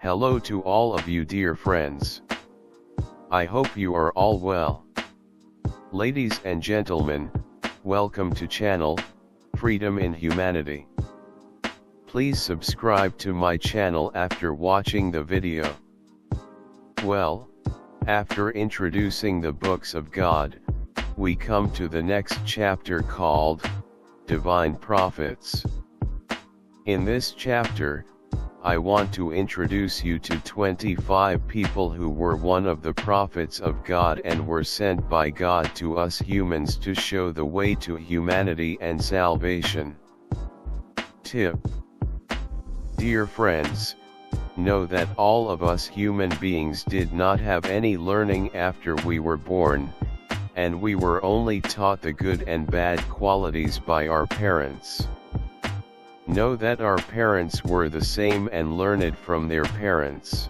Hello to all of you dear friends. I hope you are all well. Ladies and gentlemen, welcome to channel, Freedom in Humanity. Please subscribe to my channel after watching the video. Well, after introducing the books of God, we come to the next chapter called, Divine Prophets. In this chapter, I want to introduce you to 25 people who were one of the prophets of God and were sent by God to us humans to show the way to humanity and salvation. Tip: Dear friends, know that all of us human beings did not have any learning after we were born, and we were only taught the good and bad qualities by our parents. Know that our parents were the same and learned from their parents.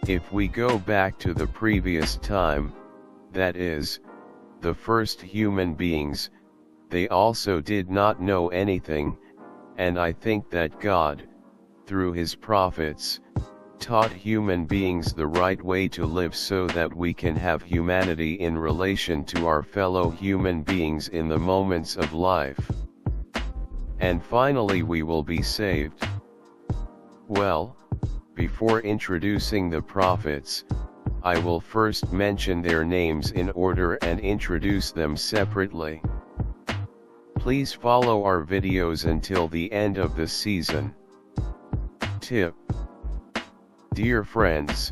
If we go back to the previous time, that is, the first human beings, they also did not know anything, and I think that God, through his prophets, taught human beings the right way to live so that we can have humanity in relation to our fellow human beings in the moments of life. And finally we will be saved. Well, before introducing the prophets, I will first mention their names in order and introduce them separately. Please follow our videos until the end of the season. Tip: Dear friends,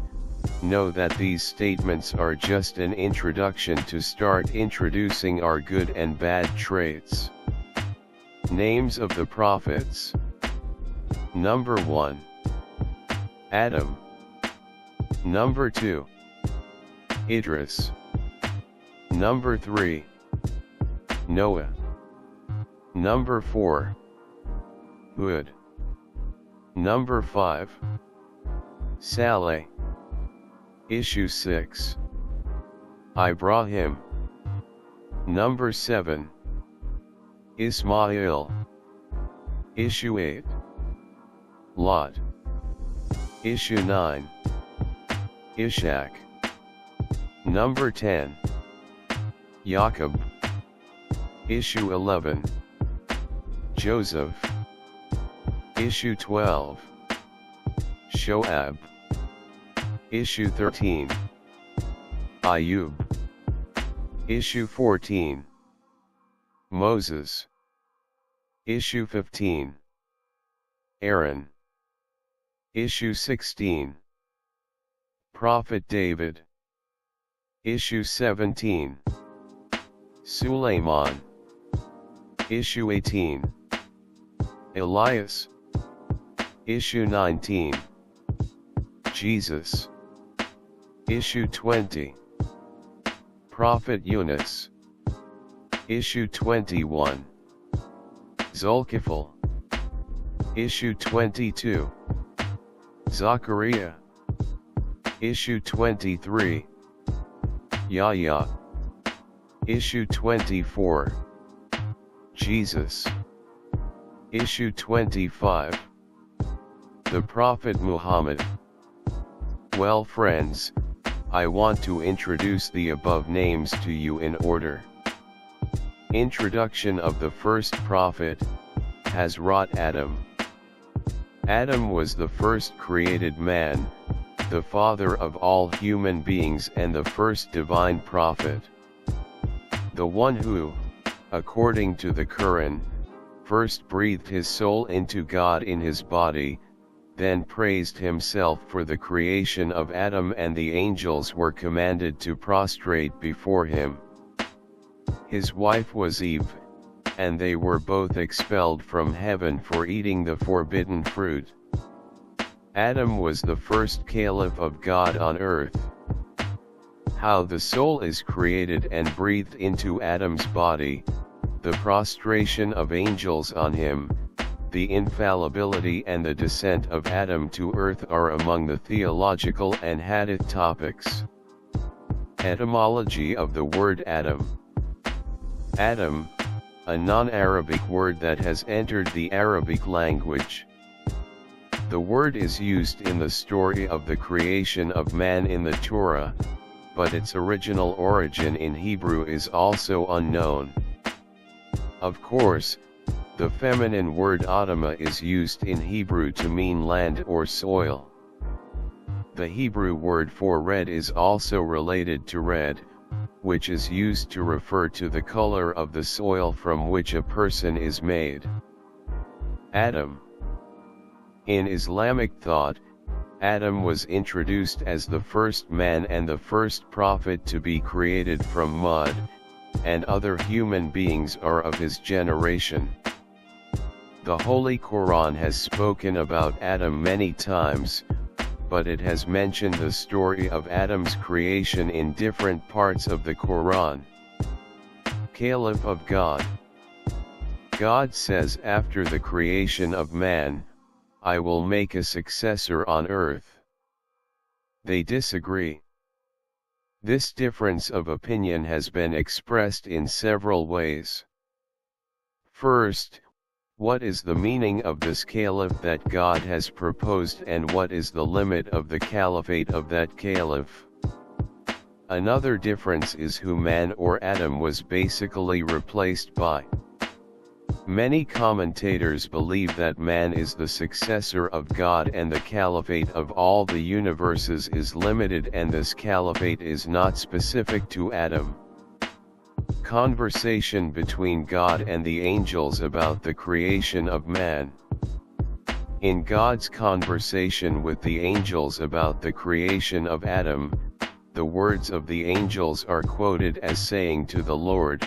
know that these statements are just an introduction to start introducing our good and bad traits. Names of the prophets. Number 1. Adam. Number 2. Idris. Number 3. Noah. Number 4. Hud. Number 5. Saleh. Issue 6. Ibrahim. Number 7. Ismail. Issue 8. Lot. Issue 9. Ishaq. Number 10. Jacob. Issue 11. Joseph. Issue 12. Shoab. Issue 13. Ayub. Issue 14. Moses. Issue 15. Aaron. Issue 16. Prophet David. Issue 17. Suleiman. Issue 18. Elias. Issue 19. Jesus. Issue 20. Prophet Yunus. Issue 21. Zulkifl. Issue 22. Zachariah. Issue 23. Yahya. Issue 24. Jesus. Issue 25. The Prophet Muhammad. Well friends, I want to introduce the above names to you in order. Introduction of the first prophet, Hazrat Adam. Adam was the first created man, the father of all human beings and the first divine prophet. The one who, according to the Quran, first breathed his soul into God in his body, then praised himself for the creation of Adam, and the angels were commanded to prostrate before him. His wife was Eve, and they were both expelled from heaven for eating the forbidden fruit. Adam was the first caliph of God on earth. How the soul is created and breathed into Adam's body, the prostration of angels on him, the infallibility and the descent of Adam to earth are among the theological and hadith topics. Etymology of the word Adam. Adam, a non-Arabic word that has entered the Arabic language. The word is used in the story of the creation of man in the Torah, but its original origin in Hebrew is also unknown. Of course, the feminine word Adamah is used in Hebrew to mean land or soil. The Hebrew word for red is also related to red, which is used to refer to the color of the soil from which a person is made. Adam. In Islamic thought, Adam was introduced as the first man and the first prophet to be created from mud, and other human beings are of his generation. The Holy Quran has spoken about Adam many times, but it has mentioned the story of Adam's creation in different parts of the Quran. Caliph of God. God says after the creation of man, I will make a successor on earth. They disagree. This difference of opinion has been expressed in several ways. First, what is the meaning of this caliph that God has proposed, and what is the limit of the caliphate of that caliph? Another difference is who man or Adam was basically replaced by. Many commentators believe that man is the successor of God and the caliphate of all the universes is limited, and this caliphate is not specific to Adam. Conversation between God and the angels about the creation of man. In God's conversation with the angels about the creation of Adam, the words of the angels are quoted as saying to the Lord,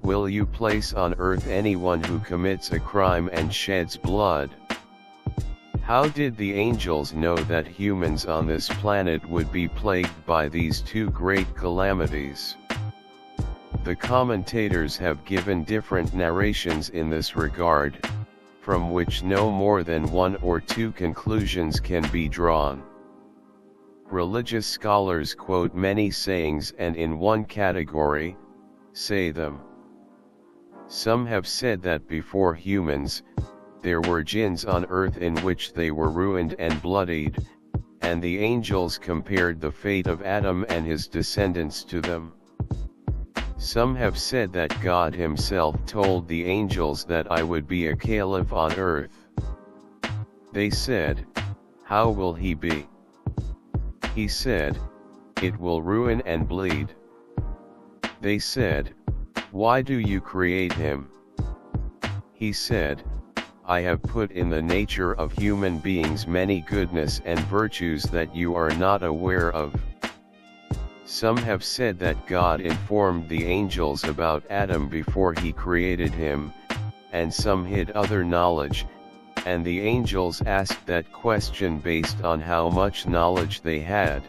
"Will you place on earth anyone who commits a crime and sheds blood?" How did the angels know that humans on this planet would be plagued by these two great calamities? The commentators have given different narrations in this regard, from which no more than one or two conclusions can be drawn. Religious scholars quote many sayings, and in one category, say them. Some have said that before humans, there were jinns on earth in which they were ruined and bloodied, and the angels compared the fate of Adam and his descendants to them. Some have said that God himself told the angels that I would be a caliph on earth. They said, "How will he be?" He said, "It will ruin and bleed." They said, "Why do you create him?" He said, "I have put in the nature of human beings many goodness and virtues that you are not aware of." Some have said that God informed the angels about Adam before he created him, and some hid other knowledge, and the angels asked that question based on how much knowledge they had.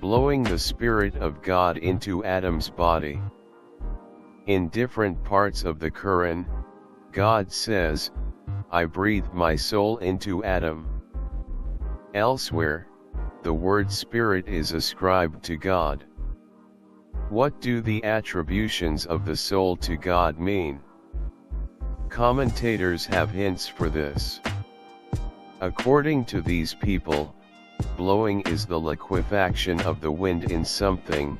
Blowing the Spirit of God into Adam's body. In different parts of the Quran, God says, "I breathed my soul into Adam." Elsewhere, the word spirit is ascribed to God. What do the attributions of the soul to God mean? Commentators have hints for this. According to these people, blowing is the liquefaction of the wind in something,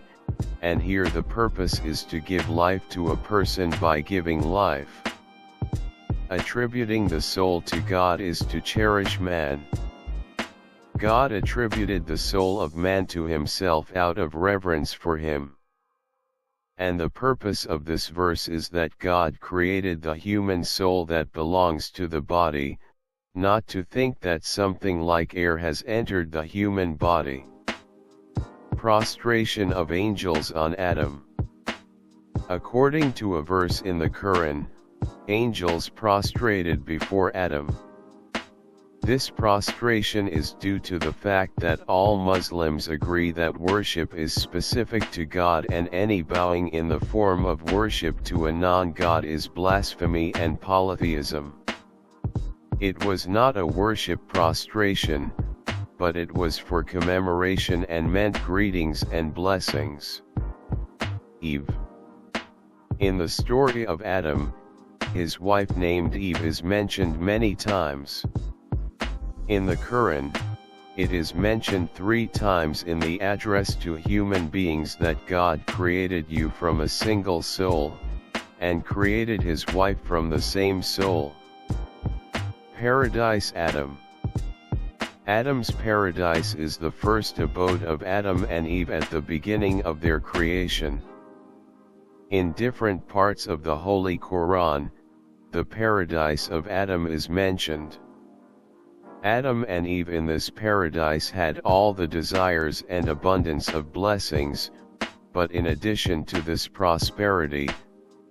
and here the purpose is to give life to a person by giving life. Attributing the soul to God is to cherish man. God attributed the soul of man to himself out of reverence for him. And the purpose of this verse is that God created the human soul that belongs to the body, not to think that something like air has entered the human body. Prostration of angels on Adam. According to a verse in the Quran, angels prostrated before Adam. This prostration is due to the fact that all Muslims agree that worship is specific to God, and any bowing in the form of worship to a non-God is blasphemy and polytheism. It was not a worship prostration, but it was for commemoration and meant greetings and blessings. Eve. In the story of Adam, his wife named Eve is mentioned many times. In the Quran, it is mentioned 3 times in the address to human beings that God created you from a single soul, and created his wife from the same soul. Paradise Adam. Adam's paradise is the first abode of Adam and Eve at the beginning of their creation. In different parts of the Holy Quran, the paradise of Adam is mentioned. Adam and Eve in this paradise had all the desires and abundance of blessings, but in addition to this prosperity,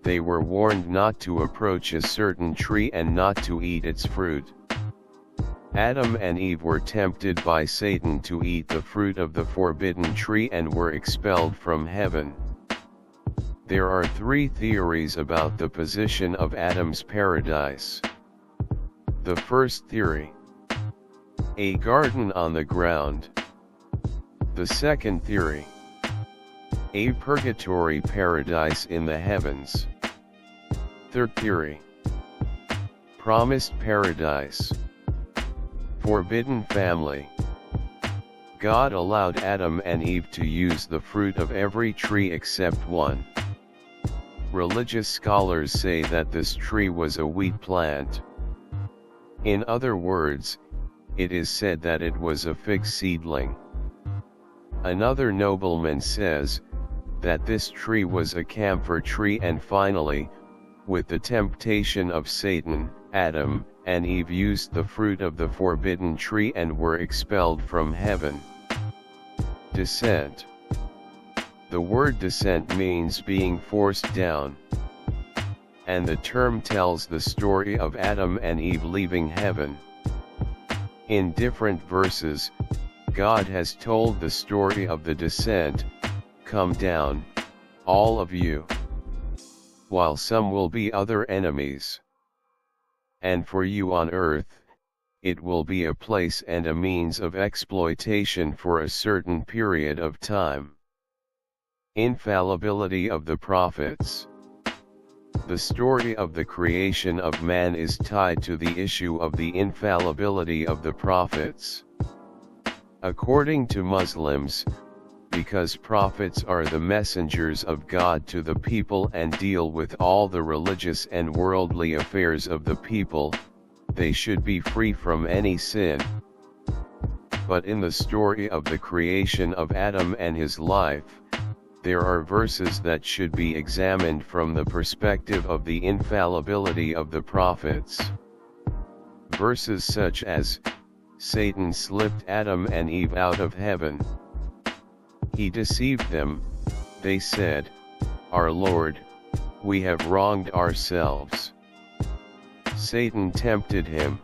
they were warned not to approach a certain tree and not to eat its fruit. Adam and Eve were tempted by Satan to eat the fruit of the forbidden tree and were expelled from heaven. There are 3 theories about the position of Adam's paradise. The first theory: a garden on the ground. The second theory: a purgatory paradise in the heavens. Third theory: promised paradise. Forbidden family. God allowed Adam and Eve to use the fruit of every tree except one. Religious scholars say that this tree was a wheat plant. In other words, it is said that it was a fig seedling. Another nobleman says that this tree was a camphor tree, and finally, with the temptation of Satan, Adam and Eve used the fruit of the forbidden tree and were expelled from heaven. Descent. The word descent means being forced down, and the term tells the story of Adam and Eve leaving heaven. In different verses, God has told the story of the descent: "Come down, all of you, while some will be other enemies. And for you on earth, it will be a place and a means of exploitation for a certain period of time." Infallibility of the prophets. The story of the creation of man is tied to the issue of the infallibility of the prophets. According to Muslims, because prophets are the messengers of God to the people and deal with all the religious and worldly affairs of the people, they should be free from any sin. But in the story of the creation of Adam and his life, there are verses that should be examined from the perspective of the infallibility of the prophets. Verses such as, Satan slipped Adam and Eve out of heaven. He deceived them, they said, "Our Lord, we have wronged ourselves." Satan tempted him.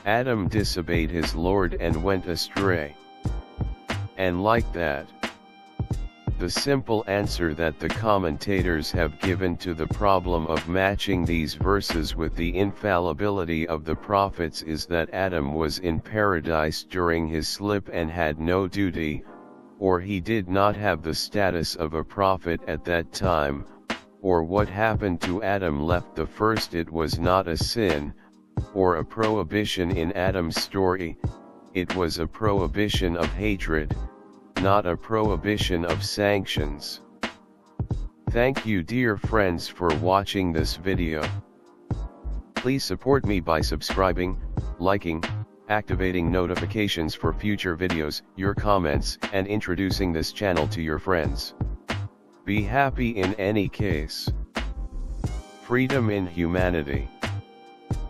Adam disobeyed his Lord and went astray. And like that. The simple answer that the commentators have given to the problem of matching these verses with the infallibility of the prophets is that Adam was in paradise during his slip and had no duty, or he did not have the status of a prophet at that time, or what happened to Adam left the first. It was not a sin, or a prohibition in Adam's story, it was a prohibition of hatred, not a prohibition of sanctions. Thank you dear friends for watching this video. Please support me by subscribing, liking, activating notifications for future videos, your comments, and introducing this channel to your friends. Be happy in any case. Freedom in humanity.